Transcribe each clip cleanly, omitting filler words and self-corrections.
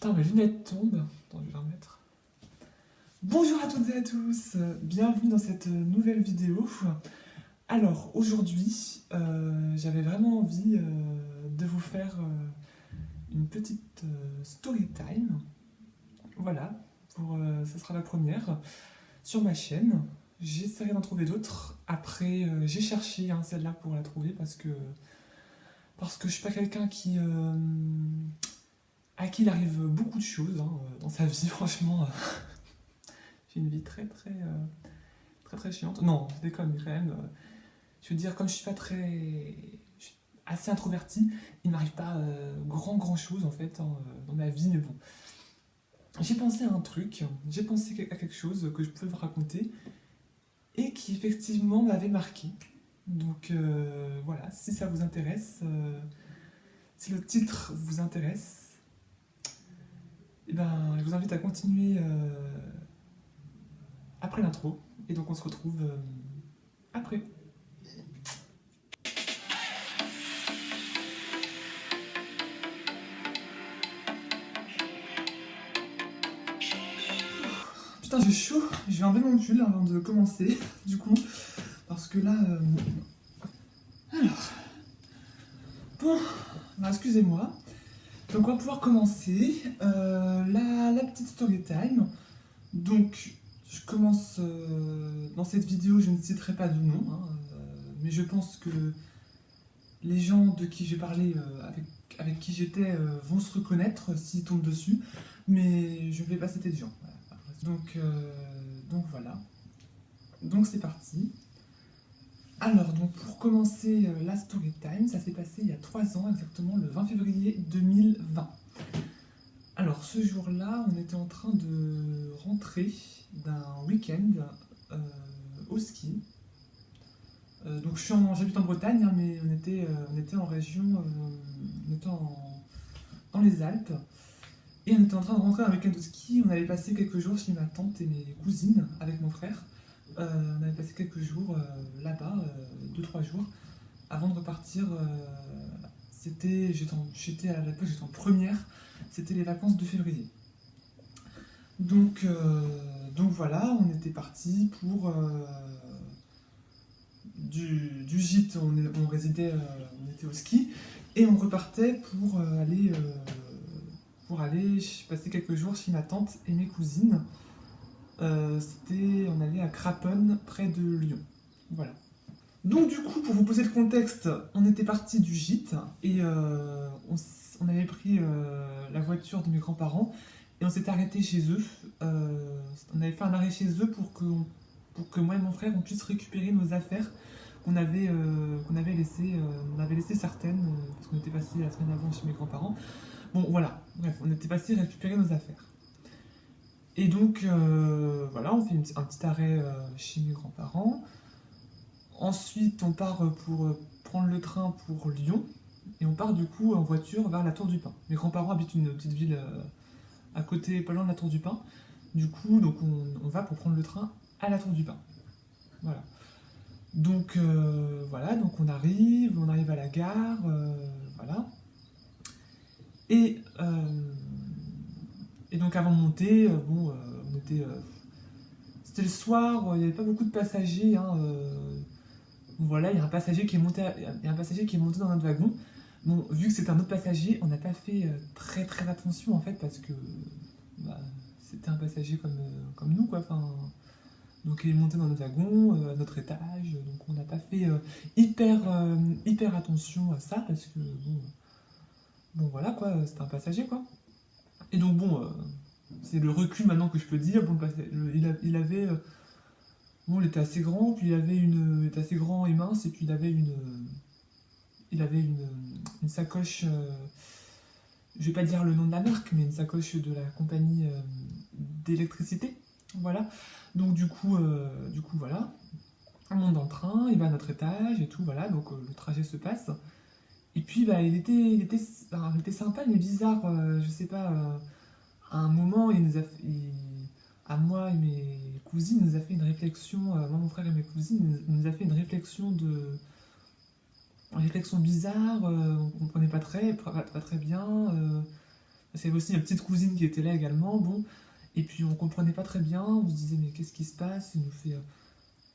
Putain, mes lunettes tombent. Attends, je vais les remettre. Bonjour à toutes et à tous, bienvenue dans cette nouvelle vidéo. Alors, aujourd'hui, j'avais vraiment envie de vous faire une petite story time. Voilà, ce sera la première sur ma chaîne. J'essaierai d'en trouver d'autres. Après, j'ai cherché celle-là pour la trouver parce que je suis pas quelqu'un à qui il arrive beaucoup de choses dans sa vie, franchement. J'ai une vie très chiante. Non, je déconne quand même. Je veux dire, comme je suis pas très... Je suis assez introverti, il m'arrive pas grand chose en fait dans ma vie, mais bon. J'ai pensé à un truc, j'ai pensé à quelque chose que je pouvais vous raconter et qui effectivement m'avait marqué. Donc voilà, si ça vous intéresse, si le titre vous intéresse, eh ben, je vous invite à continuer après l'intro. Et donc on se retrouve après. Putain, j'ai chaud. Je vais enlever mon pull avant de commencer, du coup. Parce que là... Alors... Bon, bah, excusez-moi. Donc on va pouvoir commencer la petite story time. Donc je commence dans cette vidéo, je ne citerai pas de nom, mais je pense que les gens de qui j'ai parlé, avec qui j'étais, vont se reconnaître s'ils tombent dessus, mais je ne vais pas citer de gens. Voilà. Donc voilà. Donc c'est parti. Alors, donc pour commencer la story time, ça s'est passé il y a 3 ans, exactement le 20 février 2020. Alors ce jour-là, on était en train de rentrer d'un week-end au ski. Donc j'habite en Bretagne, mais on était en région, on était dans les Alpes. Et on était en train de rentrer un week-end de ski. On avait passé quelques jours chez ma tante et mes cousines avec mon frère. On avait passé quelques jours là-bas, 2-3 jours, avant de repartir. J'étais à l'époque, j'étais en première. C'était les vacances de février. Donc voilà, on était parti pour du gîte. On résidait, on était au ski et on repartait pour aller passer quelques jours chez ma tante et mes cousines. On allait à Craponne, près de Lyon. Voilà. Donc du coup, pour vous poser le contexte, on était parti du gîte et on avait pris la voiture de mes grands-parents et on s'était arrêté chez eux. On avait fait un arrêt chez eux pour que moi et mon frère on puisse récupérer nos affaires qu'on avait laissées. On avait laissé certaines parce qu'on était passé la semaine avant chez mes grands-parents. Bon voilà, bref, on était passé récupérer nos affaires. Et donc voilà, on fait un petit arrêt chez mes grands-parents. Ensuite, on part pour prendre le train pour Lyon. Et on part du coup en voiture vers la Tour du Pin. Mes grands-parents habitent une petite ville à côté, pas loin de la Tour du Pin. Du coup, donc on va pour prendre le train à la Tour du Pin. Voilà. Donc voilà, donc on arrive à la gare, voilà. Et donc avant de monter, on était... c'était le soir, il n'y avait pas beaucoup de passagers. Voilà, il y a un passager qui est monté dans notre wagon. Bon, vu que c'était un autre passager, on n'a pas fait très attention en fait parce que bah, c'était un passager comme nous quoi. Enfin, donc il est monté dans notre wagon, à notre étage, donc on n'a pas fait hyper attention à ça parce que bon voilà quoi, c'était un passager quoi. Et donc bon, c'est le recul maintenant que je peux dire. Bon, il avait bon, il était assez grand, puis il était assez grand et mince, et puis il avait une sacoche, je vais pas dire le nom de la marque, mais une sacoche de la compagnie d'électricité, voilà. Donc du coup voilà, on monte dans le train, il va à notre étage et tout, voilà, donc le trajet se passe. Et puis bah, il était sympa, mais bizarre, je sais pas, à un moment à moi et mes cousines, il nous a fait une réflexion, moi, mon frère et mes cousines, il nous a fait une réflexion bizarre, on comprenait pas très bien. Parce qu'il y avait aussi ma petite cousine qui était là également, bon. Et puis on comprenait pas très bien, on se disait mais qu'est-ce qui se passe? Il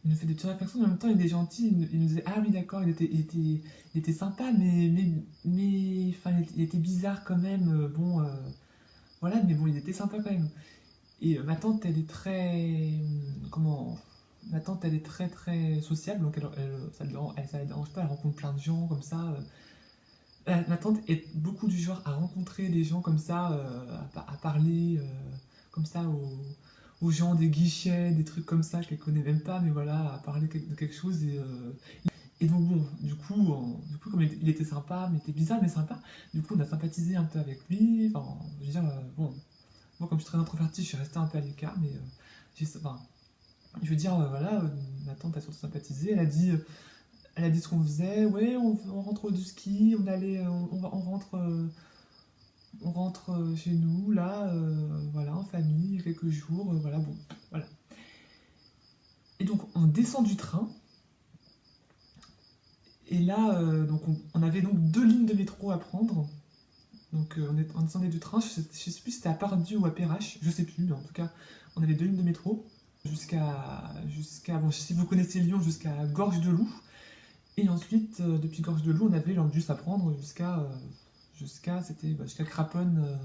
nous fait des petites réflexions, mais en même temps il est gentil, il nous disait ah oui d'accord, il était sympa, enfin, il était bizarre quand même, bon, voilà, mais bon, il était sympa quand même. Et ma tante, elle est très, comment, ma tante, elle est très très sociable, donc ça la dérange pas, elle rencontre plein de gens comme ça. Ma tante est beaucoup du genre à rencontrer des gens comme ça, à parler comme ça aux gens des guichets, des trucs comme ça qu'elle connaît même pas, mais voilà, à parler de quelque chose. Et donc bon, du coup comme il était sympa, mais il était bizarre mais sympa, du coup on a sympathisé un peu avec lui. Enfin, je veux dire, bon, moi comme je suis très introverti, je suis resté un peu à l'écart, mais enfin, je veux dire, voilà, ma tante a surtout sympathisé, elle a dit ce qu'on faisait, ouais, on rentre du ski, on rentre chez nous, là, voilà, en famille, quelques jours, voilà, bon, voilà. Et donc, on descend du train, et là, donc on avait donc 2 lignes de métro à prendre. Donc, on descendait du train, je sais plus si c'était à Pardieu ou à Perrache, je sais plus, mais en tout cas, on avait 2 lignes de métro, bon, si vous connaissez Lyon, jusqu'à Gorge de Loup. Et ensuite, depuis Gorge de Loup, on avait le bus à prendre jusqu'à Craponne,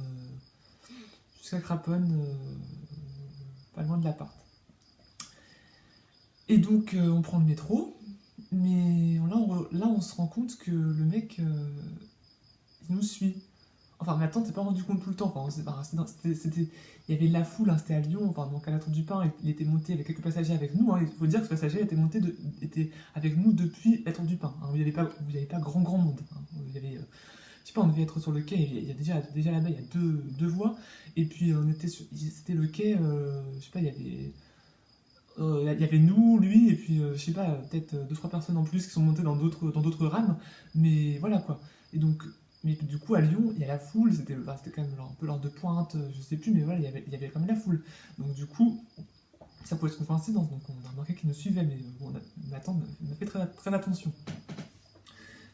pas loin de l'appart. Et donc, on prend le métro, mais là, on se rend compte que le mec, il nous suit. Enfin, ma tante s'est pas rendu compte tout le temps. Enfin, il y avait de la foule, hein, c'était à Lyon, enfin, donc à la Tour du Pin, il était monté avec quelques passagers avec nous. Hein. Il faut dire que ce passager était avec nous depuis la Tour du Pin. Hein, où il n'y avait pas grand monde. Hein. Il y avait, je sais pas, on devait être sur le quai, il y a déjà là-bas, il y a deux voies. Et puis, c'était le quai, je sais pas, il y avait nous, lui, et puis, je sais pas, peut-être deux, trois personnes en plus qui sont montées dans d'autres rames. Mais voilà quoi. Et donc, mais du coup, à Lyon, il y a la foule, c'était quand même un peu l'heure de pointe, je sais plus, mais voilà, il y avait quand même la foule. Donc, du coup, ça pouvait être une coïncidence. Donc, on a remarqué qu'il nous suivait, mais bon, on a fait très, très attention.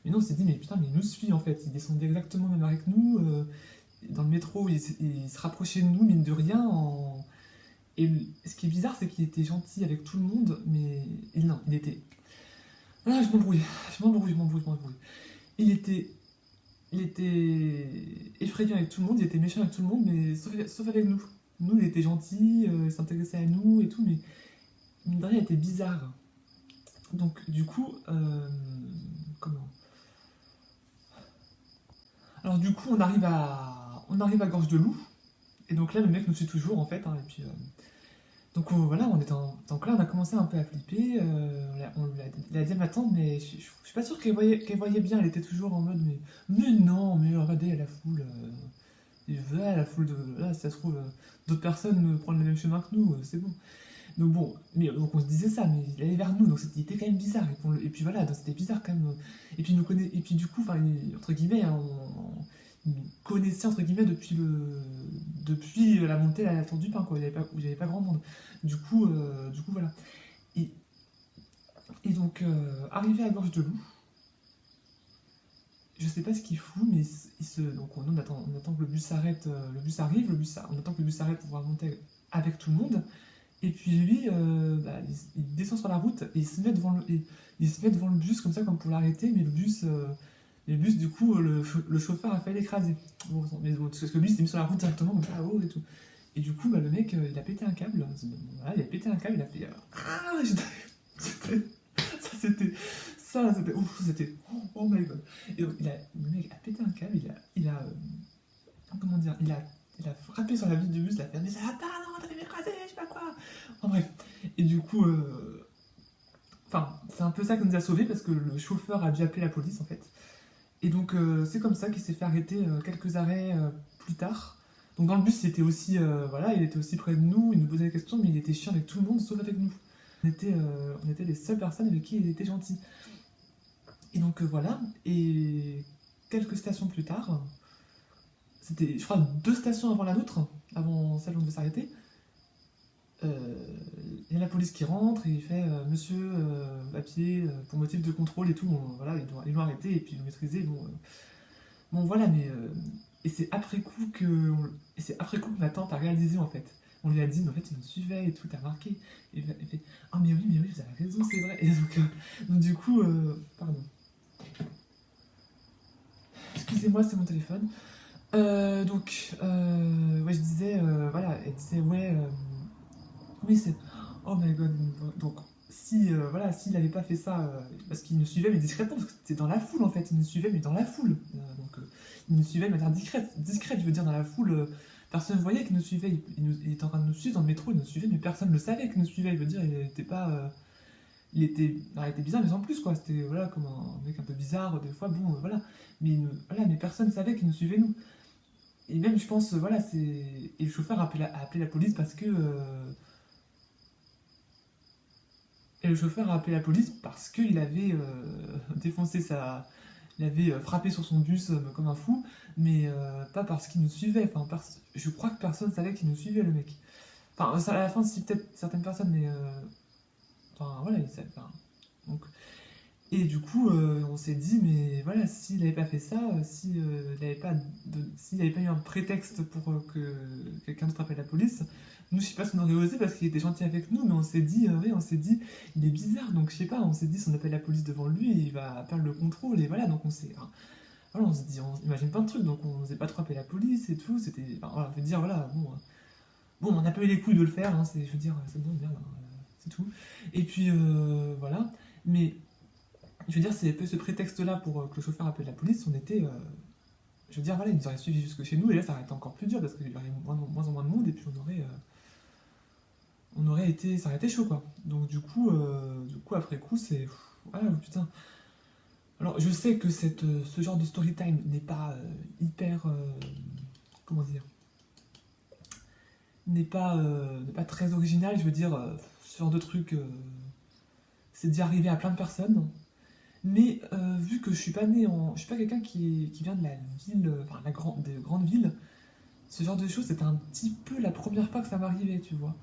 Mais non, on s'est dit, mais putain, mais il nous suit en fait. Il descendait exactement même avec nous. Dans le métro, il se rapprochait de nous, mine de rien. Et ce qui est bizarre, c'est qu'il était gentil avec tout le monde, mais. Non, il était. Ah, je m'embrouille. Il était il était effrayant avec tout le monde, il était méchant avec tout le monde, mais sauf avec nous. Nous, il était gentil, il s'intéressait à nous et tout, mais mine de rien, il était bizarre. Donc, du coup, comment? Alors, du coup, on arrive à Gorge de Loup, et donc là, le mec nous suit toujours en fait, hein, et puis. Donc voilà, donc là, on a commencé un peu à flipper. Il a dit à ma tante, mais je suis pas sûr qu'elle voyait bien. Elle était toujours en mode, mais non, mais regardez, à la foule. Il va à la foule de. Là, si ça se trouve, d'autres personnes prennent le même chemin que nous, c'est bon. Donc bon, donc on se disait ça, mais il allait vers nous, donc il était quand même bizarre. Et puis voilà, donc c'était bizarre quand même. Et puis du coup, enfin, entre guillemets, hein, il nous connaissait entre guillemets depuis la montée à la Tour du Pin, quoi. Il y avait pas grand monde. Du coup voilà. Et, et donc, arrivé à Gorge de Loup, je sais pas ce qu'il fout, mais donc on attend que le bus s'arrête, le bus arrive, on attend que le bus s'arrête pour pouvoir monter avec tout le monde. Et puis lui, il descend sur la route et il se met devant le bus comme ça, comme pour l'arrêter, mais le bus du coup, le chauffeur a failli l'écraser. Bon, mais bon, parce que lui, il s'est mis sur la route directement, comme ça, oh, et tout. Et du coup, le mec, il a pété un câble. Voilà, il a pété un câble, il a fait. Ah c'était- Ça, c'était. Ouf, c'était. Oh my god. Et donc, le mec a pété un câble, comment dire, il a frappé sur la vitre du bus, il a fait mais ça va pas, non, t'as fait m'écraser, je sais pas quoi. En bref. Et du coup, enfin, c'est un peu ça qui nous a sauvés parce que le chauffeur a dû appeler la police en fait. Et donc, c'est comme ça qu'il s'est fait arrêter quelques arrêts plus tard. Donc, dans le bus, voilà, il était aussi près de nous, il nous posait des questions, mais il était chiant avec tout le monde sauf avec nous. On était les seules personnes avec qui il était gentil. Et donc, voilà. Et quelques stations plus tard, c'était, je crois, 2 stations avant la nôtre, avant celle où on devait s'arrêter. Il y a la police qui rentre et il fait monsieur à pied pour motif de contrôle et tout. Bon, voilà, ils l'ont arrêté et puis ils l'ont maîtrisé. Bon, voilà, mais Et c'est après coup que ma tante a réalisé en fait. On lui a dit, mais en fait, il me suivait et tout, t'as remarqué. Et elle fait, ah mais oui, vous avez raison, c'est vrai. Et donc du coup, pardon. Excusez-moi, c'est mon téléphone. Ouais, je disais, voilà, elle disait, ouais, oui, c'est. Oh my god. Donc, si, voilà, s'il n'avait pas fait ça, parce qu'il nous suivait, mais discrètement, parce que c'était dans la foule en fait, il nous suivait, mais dans la foule. Il nous suivait de manière discrète, je veux dire, dans la foule. Personne ne voyait qu'il nous suivait, il était en train de nous suivre dans le métro, il nous suivait, mais personne ne le savait qu'il nous suivait, je veux dire, il était pas. Il était bizarre, mais en plus, quoi, c'était voilà, comme un mec un peu bizarre, des fois, bon, voilà. Voilà, mais personne ne savait qu'il nous suivait, nous. Et même, je pense, voilà, c'est. Et le chauffeur a appelé la police parce que. Et le chauffeur a appelé la police parce qu'il avait défoncé sa. Il avait frappé sur son bus comme un fou, mais pas parce qu'il nous suivait. Enfin, je crois que personne savait qu'il nous suivait, le mec. Enfin, à la fin, si peut-être certaines personnes, mais. Enfin, voilà, il savait. Enfin, donc, et du coup, on s'est dit, mais voilà, s'il n'avait pas fait ça, si, s'il n'avait pas eu un prétexte pour que quelqu'un d'autre appelle la police, nous, je sais pas si on aurait osé parce qu'il était gentil avec nous, mais on s'est dit, oui, on s'est dit, il est bizarre, donc je sais pas, on s'est dit, si on appelle la police devant lui, il va perdre le contrôle, et voilà, donc on s'est. Enfin, voilà, on s'est dit, on imagine plein de trucs, donc on n'osait pas trop appeler la police et tout, c'était. Enfin, voilà, on peut dire, voilà, bon, bon, on n'a pas eu les couilles de le faire, hein, je veux dire, c'est bon, merde, hein, c'est tout. Et puis, voilà, mais je veux dire, c'est un peu ce prétexte-là pour que le chauffeur appelle la police, on était. Je veux dire, voilà, il nous aurait suivi jusque chez nous, et là, ça aurait été encore plus dur parce qu'il y aurait moins en moins de monde, et puis on aurait été. Ça aurait été chaud, quoi. Donc, du coup après coup, c'est. Ah, putain. Alors, je sais que ce genre de story time n'est pas hyper. Comment dire, n'est pas très original, je veux dire, ce genre de truc, c'est déjà arrivé à plein de personnes. Mais vu que je suis pas né en. Je suis pas quelqu'un qui vient de la ville, enfin des grandes villes, ce genre de choses c'était un petit peu la première fois que ça m'arrivait, tu vois.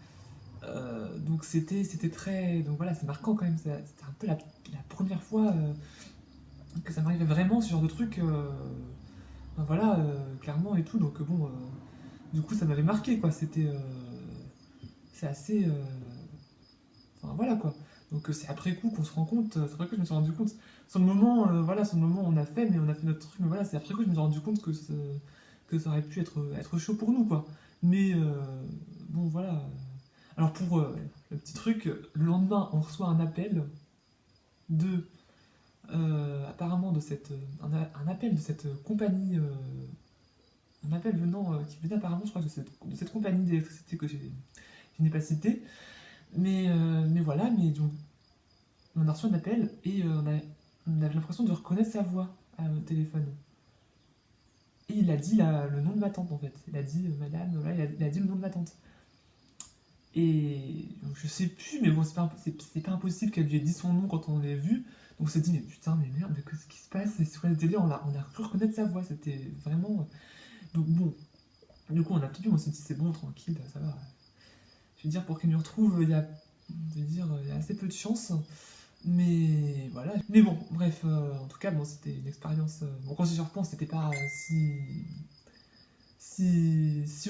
Donc c'était très. Donc voilà, c'est marquant quand même, c'était un peu la première fois que ça m'arrivait vraiment, ce genre de truc. Ben voilà, clairement et tout, donc bon. Du coup, ça m'avait marqué, quoi. C'est assez. Enfin voilà quoi. Donc c'est après coup qu'on se rend compte, c'est après que je me suis rendu compte. Sur le moment, voilà, sur le moment on a fait, mais on a fait notre truc, mais voilà, c'est après coup que je me suis rendu compte que ça aurait pu être chaud pour nous quoi. Mais bon voilà. Alors pour le petit truc, le lendemain on reçoit un appel de apparemment de cette un appel de cette compagnie, un appel venant qui venait apparemment je crois de cette compagnie d'électricité que je n'ai pas citée. Mais voilà, mais donc on a reçu un appel et on avait l'impression de reconnaître sa voix au téléphone. Et il a dit le nom de ma tante en fait. Il a dit madame, voilà, il a dit le nom de ma tante. Et donc, je sais plus, mais bon, c'est pas impossible qu'elle lui ait dit son nom quand on l'a vu. Donc on s'est dit, mais putain, mais merde, mais qu'est-ce qui se passe? C'est sur le télé, on a cru reconnaître sa voix. C'était vraiment. Donc bon, du coup on a pu, on s'est dit, c'est bon, tranquille, ça va. Je veux dire, pour qu'il nous retrouve, il y a assez peu de chance. Mais voilà. Mais bon, bref, en tout cas, bon, c'était une expérience. Bon, quand j'y repense, c'était pas si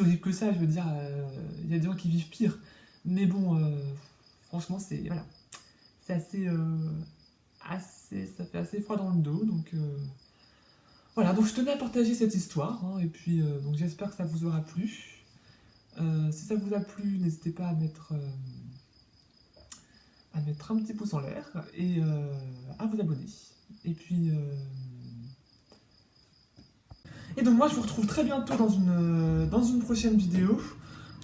horrible que ça. Je veux dire, il y a des gens qui vivent pire. Mais bon, franchement, c'est voilà, c'est ça fait assez froid dans le dos. Donc voilà, donc je tenais à partager cette histoire. Hein, et puis, donc j'espère que ça vous aura plu. Si ça vous a plu, n'hésitez pas à mettre un petit pouce en l'air et à vous abonner. Et puis. Et donc, moi, je vous retrouve très bientôt dans une prochaine vidéo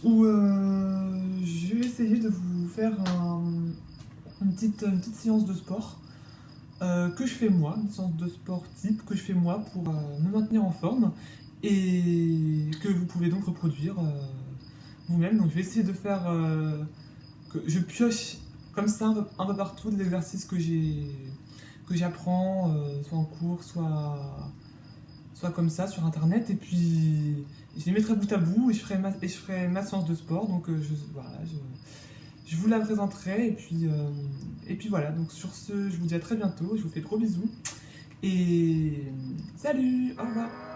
où je vais essayer de vous faire une petite séance de sport que je fais moi, une séance de sport type que je fais moi pour me maintenir en forme et que vous pouvez donc reproduire vous-même. Donc, je vais essayer de faire que je pioche comme ça un peu partout des exercices que j'apprends, soit en cours, soit comme ça sur internet, et puis je les mettrai bout à bout et je ferai ma séance de sport. Donc voilà, je vous la présenterai, et puis voilà. Donc sur ce, je vous dis à très bientôt, je vous fais de gros bisous et salut, au revoir.